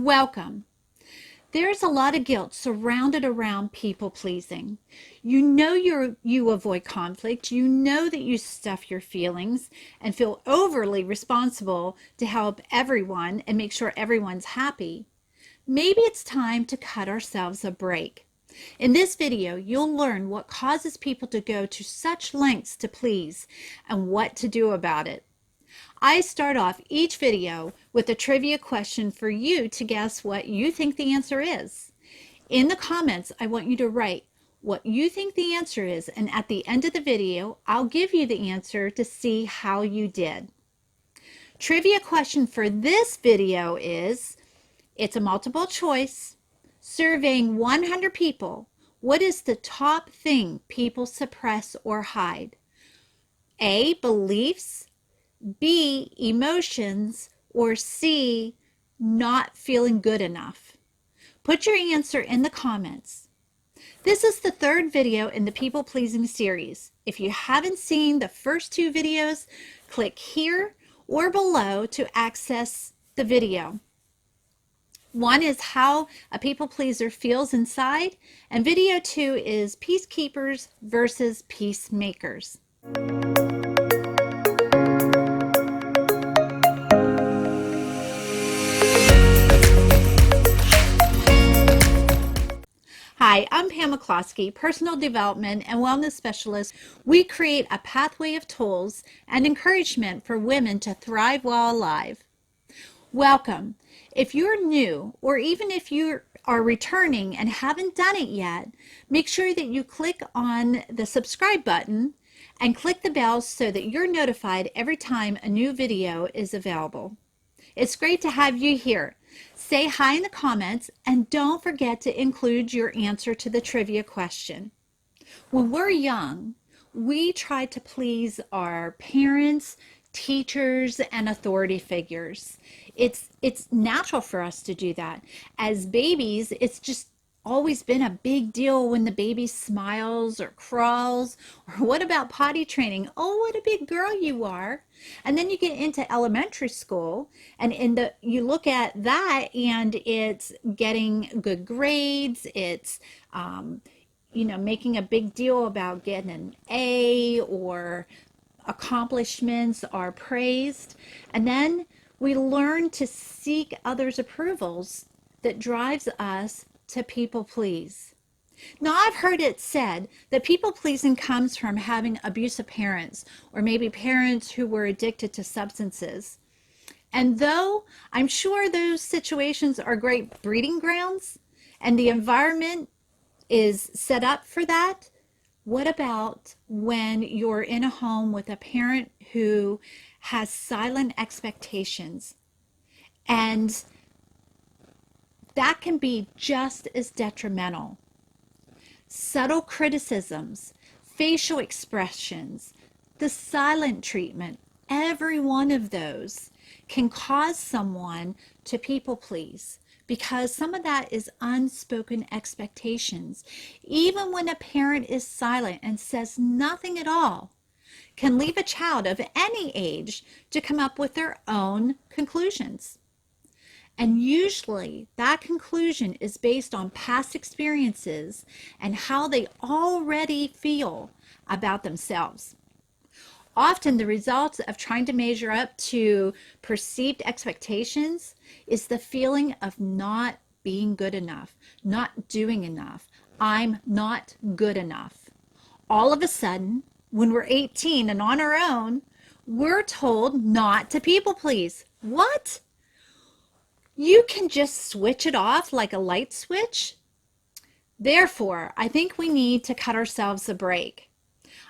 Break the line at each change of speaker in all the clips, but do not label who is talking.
Welcome. There's a lot of guilt surrounded around people pleasing. You know you avoid conflict. You know that you stuff your feelings and feel overly responsible to help everyone and make sure everyone's happy. Maybe it's time to cut ourselves a break. In this video, you'll learn what causes people to go to such lengths to please and what to do about it. I start off each video with a trivia question for you to guess what you think the answer is. In the comments, I want you to write what you think the answer is, and at the end of the video, I'll give you the answer to see how you did. Trivia question for this video is, it's a multiple choice, surveying 100 people. What is the top thing people suppress or hide? A, beliefs, B, emotions, or C, not feeling good enough? Put your answer in the comments. This is the third video in the people pleasing series. If you haven't seen the first two videos, click here or below to access the video. One is how a people pleaser feels inside, and video 2 is peacekeepers versus peacemakers. Hi, I'm Mccloskey, personal development and wellness specialist. We create a pathway of tools and encouragement for women to thrive while alive. Welcome. If you're new, or even if you are returning and haven't done it yet, make sure that you click on the subscribe button and click the bell so that you're notified every time a new video is available. It's great to have you here. Say hi in the comments and don't forget to include your answer to the trivia question. When we're young, we try to please our parents, teachers, and authority figures. It's natural for us to do that. As babies, it's just always been a big deal when the baby smiles or crawls. Or what about potty training? Oh, what a big girl you are. And then you get into elementary school and you look at that and it's getting good grades. It's making a big deal about getting an A, or accomplishments are praised. And then we learn to seek others' approvals that drives us to people please. Now, I've heard it said that people pleasing comes from having abusive parents, or maybe parents who were addicted to substances. And though I'm sure those situations are great breeding grounds and the environment is set up for that, what about when you're in a home with a parent who has silent expectations? And that can be just as detrimental. Subtle criticisms, facial expressions, the silent treatment, every one of those can cause someone to people please, because some of that is unspoken expectations. Even when a parent is silent and says nothing at all, can leave a child of any age to come up with their own conclusions. And usually that conclusion is based on past experiences and how they already feel about themselves. Often the results of trying to measure up to perceived expectations is the feeling of not being good enough, not doing enough. I'm not good enough. All of a sudden, when we're 18 and on our own, we're told not to people please. What? You can just switch it off like a light switch? Therefore, I think we need to cut ourselves a break.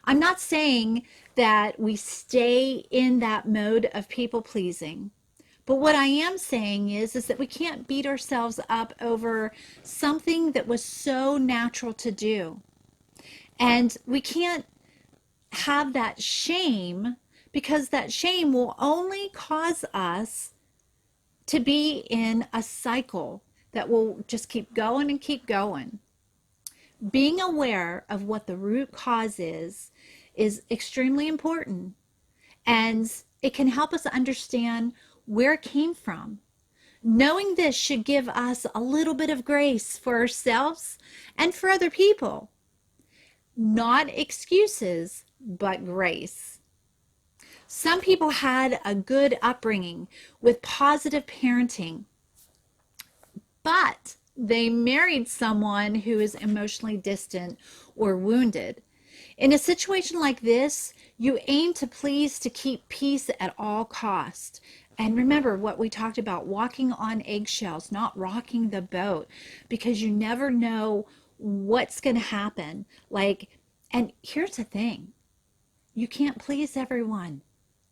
I'm not saying that we stay in that mode of people pleasing, but what I am saying is that we can't beat ourselves up over something that was so natural to do. And we can't have that shame, because that shame will only cause us to be in a cycle that will just keep going and keep going. Being aware of what the root cause is extremely important, and it can help us understand where it came from. Knowing this should give us a little bit of grace for ourselves and for other people. Not excuses, but grace. Some people had a good upbringing with positive parenting, but they married someone who is emotionally distant or wounded. In a situation like this, you aim to please to keep peace at all costs. And remember what we talked about, walking on eggshells, not rocking the boat, because you never know what's going to happen. And here's the thing, you can't please everyone.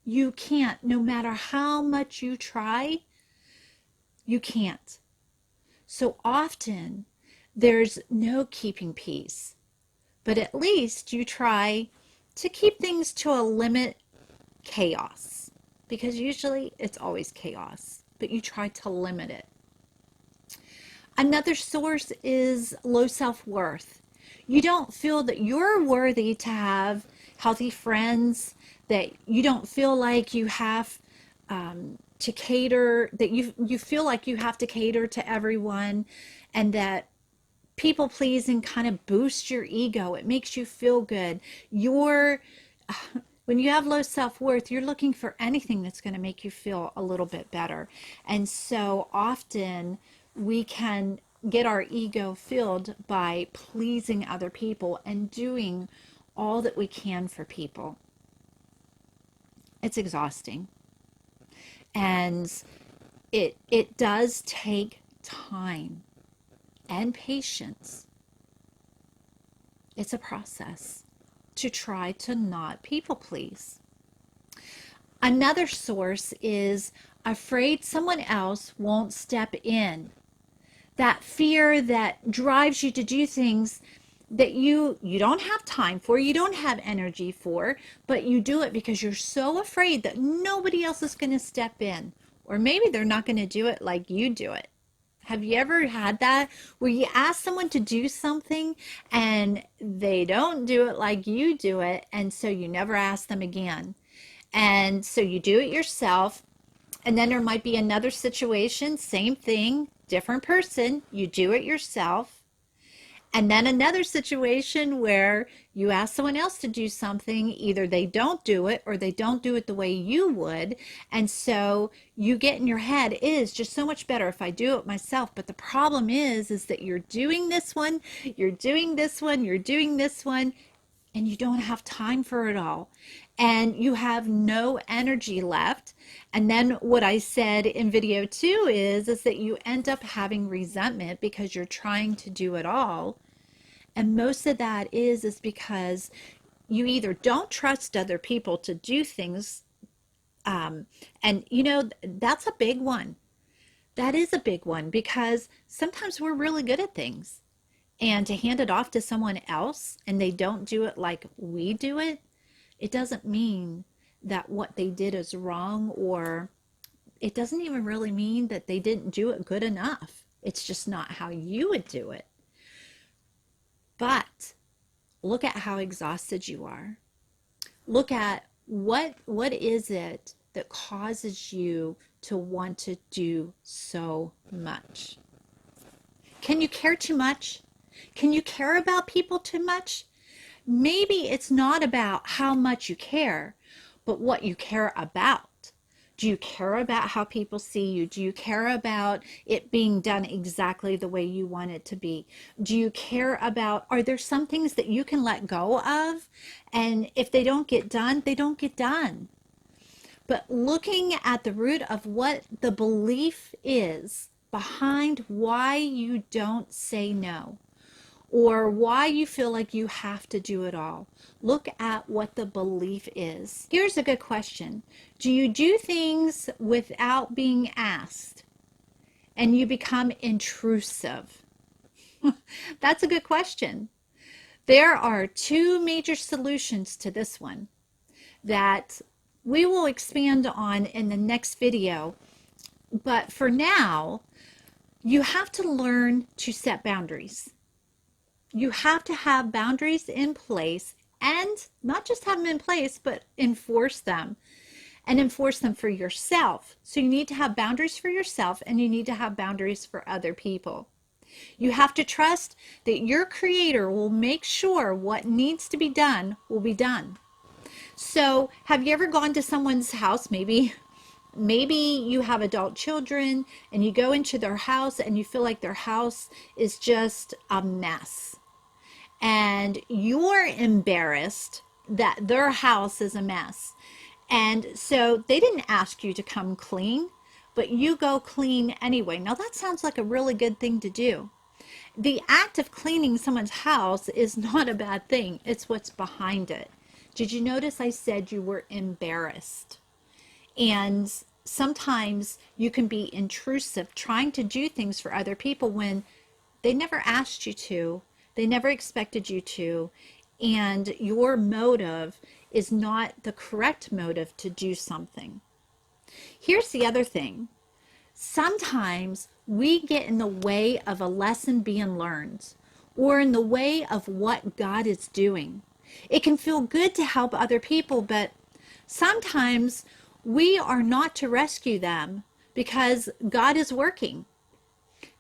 You can't, no matter how much you try, you can't. So often there's no keeping peace, but at least you try to keep things to a limit, chaos, because usually it's always chaos, but you try to limit it. Another source is low self-worth. You don't feel that you're worthy to have healthy friends, that you don't feel like you have to cater, that you feel like you have to cater to everyone, and that people pleasing kind of boosts your ego. It makes you feel good. When you have low self-worth, you're looking for anything that's going to make you feel a little bit better. And so often we can get our ego filled by pleasing other people and doing all that we can for people. It's exhausting. And it does take time and patience. It's a process to try to not people please. Another source is afraid someone else won't step in. That fear that drives you to do things that you don't have time for, you don't have energy for, but you do it because you're so afraid that nobody else is going to step in. Or maybe they're not going to do it like you do it. Have you ever had that where you ask someone to do something and they don't do it like you do it, and so you never ask them again? And so you do it yourself, and then there might be another situation, same thing, different person, you do it yourself. And then another situation where you ask someone else to do something, either they don't do it or they don't do it the way you would. And so you get in your head, it is just so much better if I do it myself. But the problem is that you're doing this one, you're doing this one, you're doing this one, and you don't have time for it all. And you have no energy left. And then what I said in video 2 is that you end up having resentment because you're trying to do it all. And most of that is because you either don't trust other people to do things. And that's a big one. That is a big one, because sometimes we're really good at things. And to hand it off to someone else and they don't do it like we do it, it doesn't mean that what they did is wrong, or it doesn't even really mean that they didn't do it good enough. It's just not how you would do it. But look at how exhausted you are. Look at what is it that causes you to want to do so much. Can you care too much? Can you care about people too much? Maybe it's not about how much you care, but what you care about. Do you care about how people see you? Do you care about it being done exactly the way you want it to be? Do you care about, are there some things that you can let go of? And if they don't get done, they don't get done. But looking at the root of what the belief is behind why you don't say no, or why you feel like you have to do it all. Look at what the belief is. Here's a good question. Do you do things without being asked and you become intrusive? That's a good question. There are two major solutions to this one that we will expand on in the next video. But for now, you have to learn to set boundaries. You have to have boundaries in place, and not just have them in place, but enforce them. and enforce them for yourself. So you need to have boundaries for yourself, and you need to have boundaries for other people. You have to trust that your creator will make sure what needs to be done will be done. So have you ever gone to someone's house? Maybe you have adult children and you go into their house and you feel like their house is just a mess. And you're embarrassed that their house is a mess. And so they didn't ask you to come clean, but you go clean anyway. Now that sounds like a really good thing to do. The act of cleaning someone's house is not a bad thing. It's what's behind it. Did you notice I said you were embarrassed? And sometimes you can be intrusive, trying to do things for other people when they never asked you to, they never expected you to, and your motive is not the correct motive to do something. Here's the other thing. Sometimes we get in the way of a lesson being learned, or in the way of what God is doing. It can feel good to help other people, but sometimes we are not to rescue them because God is working.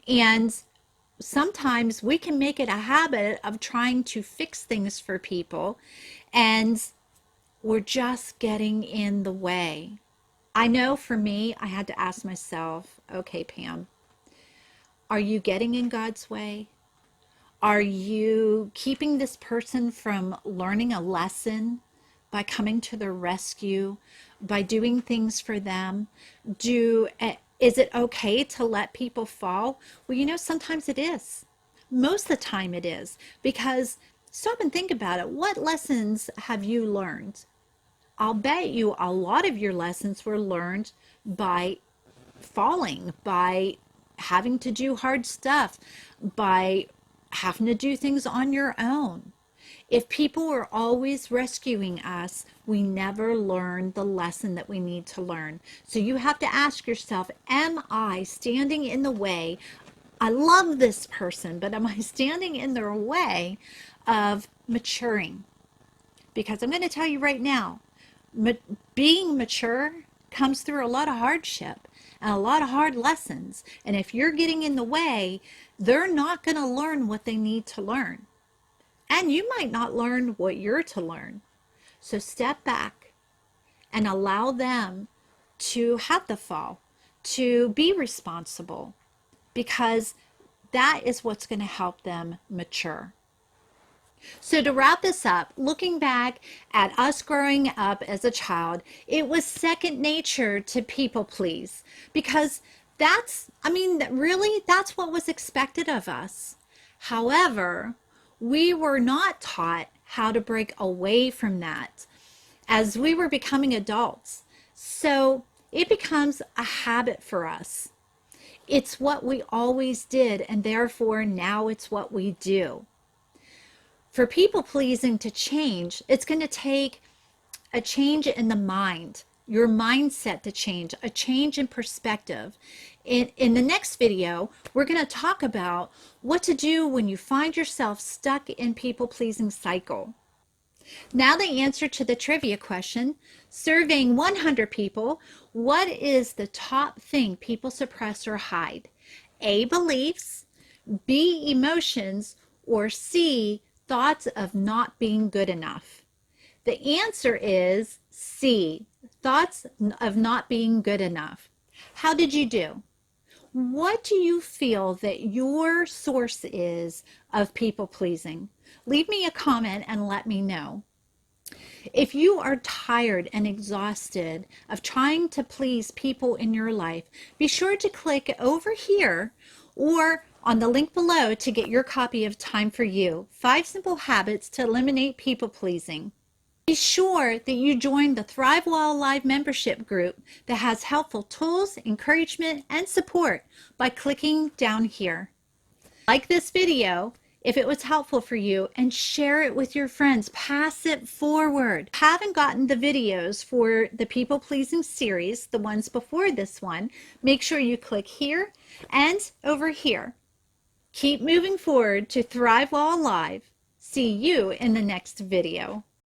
And sometimes we can make it a habit of trying to fix things for people, and we're just getting in the way. I know for me, I had to ask myself, okay, Pam, are you getting in God's way? Are you keeping this person from learning a lesson by coming to their rescue, by doing things for them? Is it okay to let people fall? Well, sometimes it is. Most of the time it is, because stop and think about it. What lessons have you learned? I'll bet you a lot of your lessons were learned by falling, by having to do hard stuff, by having to do things on your own. If people were always rescuing us, we never learn the lesson that we need to learn. So you have to ask yourself, am I standing in the way? I love this person, but am I standing in their way of maturing? Because I'm going to tell you right now, being mature comes through a lot of hardship and a lot of hard lessons. And if you're getting in the way, they're not going to learn what they need to learn. And you might not learn what you're to learn. So step back and allow them to have the fall, to be responsible, because that is what's going to help them mature. So to wrap this up, looking back at us growing up as a child, it was second nature to people please, because that's what was expected of us. However, we were not taught how to break away from that as we were becoming adults. So it becomes a habit for us. It's what we always did, and therefore now it's what we do. For people pleasing to change, it's going to take a change in the mind, your mindset to change, a change in perspective. In the next video, we're going to talk about what to do when you find yourself stuck in people-pleasing cycle. Now the answer to the trivia question, surveying 100 people, what is the top thing people suppress or hide? A, beliefs, B, emotions, or C, thoughts of not being good enough? The answer is C, thoughts of not being good enough. How did you do? What do you feel that your source is of people pleasing? Leave me a comment and let me know. If you are tired and exhausted of trying to please people in your life, be sure to click over here or on the link below to get your copy of Time for You, 5 Simple Habits to Eliminate People Pleasing. Be sure that you join the Thrive While Alive membership group that has helpful tools, encouragement, and support by clicking down here. Like this video if it was helpful for you, and share it with your friends. Pass it forward. Haven't gotten the videos for the People Pleasing series, the ones before this one, make sure you click here and over here. Keep moving forward to Thrive While Alive. See you in the next video.